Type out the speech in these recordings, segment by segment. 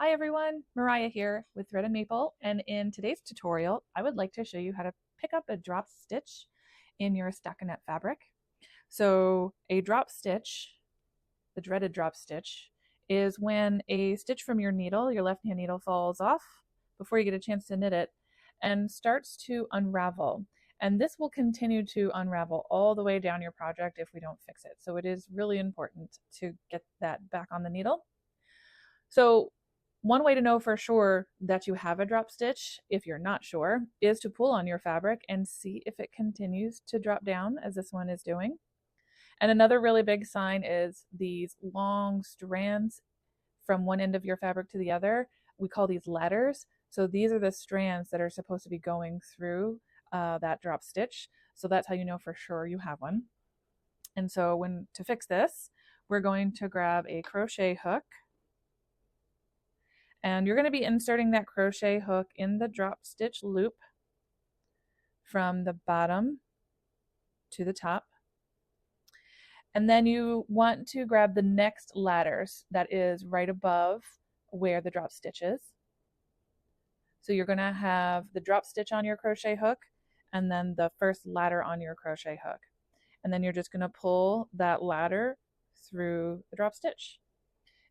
Hi everyone, Mariah here with Thread and Maple, and in today's tutorial I would like to show you how to pick up a drop stitch in your stockinette fabric. So a drop stitch, the dreaded drop stitch, is when a stitch from your needle, your left hand needle, falls off before you get a chance to knit it and starts to unravel. And this will continue to unravel all the way down your project if we don't fix it. So it is really important to get that back on the needle. So one way to know for sure that you have a drop stitch, if you're not sure, is to pull on your fabric and see if it continues to drop down as this one is doing. And another really big sign is these long strands from one end of your fabric to the other. We call these ladders. So these are the strands that are supposed to be going through that drop stitch. So that's how you know for sure you have one. And so to fix this, we're going to grab a crochet hook, and you're going to be inserting that crochet hook in the drop stitch loop from the bottom to the top. And then you want to grab the next ladders that is right above where the drop stitch is. So you're going to have the drop stitch on your crochet hook and then the first ladder on your crochet hook. And then you're just going to pull that ladder through the drop stitch.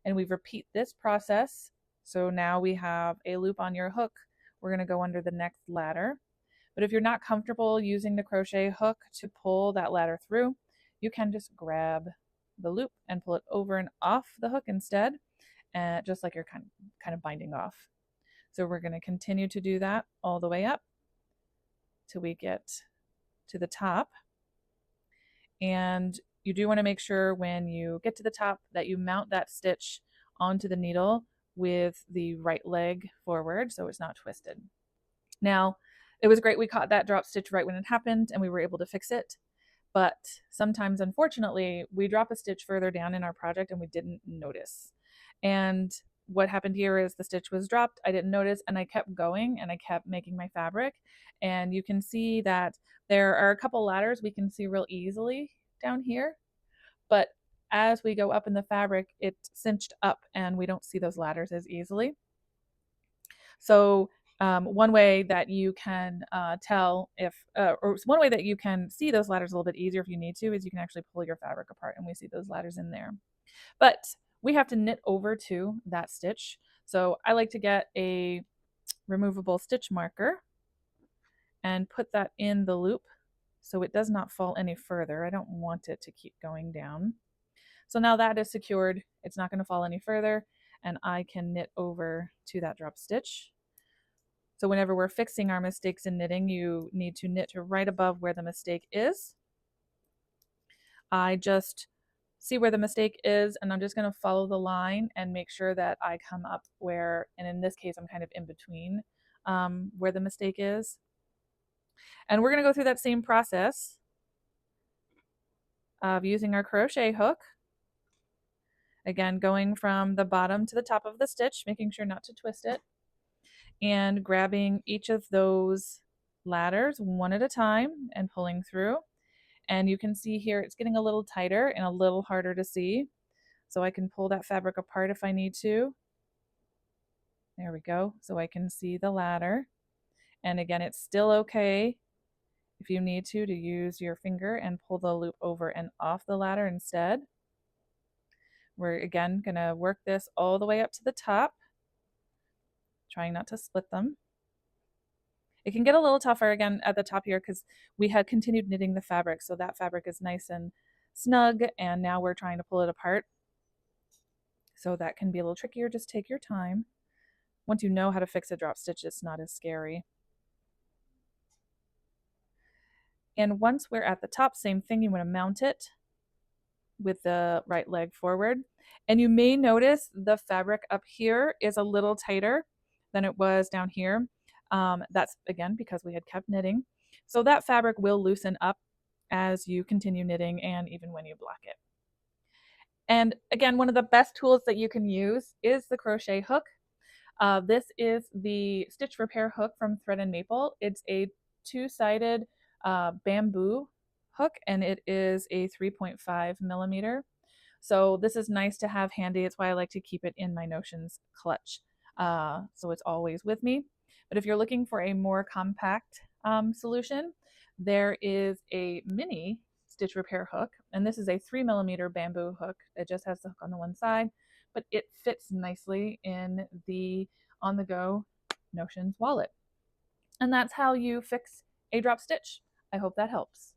And we repeat this process. So now we have a loop on your hook. We're going to go under the next ladder. But if you're not comfortable using the crochet hook to pull that ladder through, you can just grab the loop and pull it over and off the hook instead, just like you're kind of binding off. So we're going to continue to do that all the way up till we get to the top. And you do want to make sure when you get to the top that you mount that stitch onto the needle with the right leg forward so it's not twisted. Now, it was great we caught that drop stitch right when it happened and we were able to fix it. But sometimes, unfortunately, we drop a stitch further down in our project and we didn't notice. And what happened here is the stitch was dropped, I didn't notice, and I kept going and I kept making my fabric. And you can see that there are a couple ladders we can see real easily down here. But as we go up in the fabric, it's cinched up and we don't see those ladders as easily. So one way that you can tell if, or one way that you can see those ladders a little bit easier if you need to, is you can actually pull your fabric apart and we see those ladders in there. But we have to knit over to that stitch. So I like to get a removable stitch marker and put that in the loop so it does not fall any further. I don't want it to keep going down. So now that is secured, it's not going to fall any further, and I can knit over to that drop stitch. So whenever we're fixing our mistakes in knitting, you need to knit right above where the mistake is. I just see where the mistake is, and I'm just going to follow the line and make sure that I come up where, and in this case I'm kind of in between where the mistake is. And we're going to go through that same process of using our crochet hook. Again, going from the bottom to the top of the stitch, making sure not to twist it, and grabbing each of those ladders one at a time and pulling through. And you can see here it's getting a little tighter and a little harder to see. So I can pull that fabric apart if I need to. There we go. So I can see the ladder. And again, it's still okay if you need to use your finger and pull the loop over and off the ladder instead. We're again going to work this all the way up to the top, trying not to split them. It can get a little tougher again at the top here because we had continued knitting the fabric, so that fabric is nice and snug, and now we're trying to pull it apart. So that can be a little trickier. Just take your time. Once you know how to fix a drop stitch, it's not as scary. And once we're at the top, same thing, you want to mount it with the right leg forward. And you may notice the fabric up here is a little tighter than it was down here. That's again because we had kept knitting. So that fabric will loosen up as you continue knitting and even when you block it. And again, one of the best tools that you can use is the crochet hook. This is the stitch repair hook from Thread and Maple. It's a two-sided bamboo hook, and it is a 3.5 millimeter. So this is nice to have handy. It's why I like to keep it in my Notions clutch. so it's always with me. But if you're looking for a more compact solution, there is a mini stitch repair hook, and this is a 3mm bamboo hook. It just has the hook on the one side, but it fits nicely in the on-the-go Notions wallet. And that's how you fix a drop stitch. I hope that helps.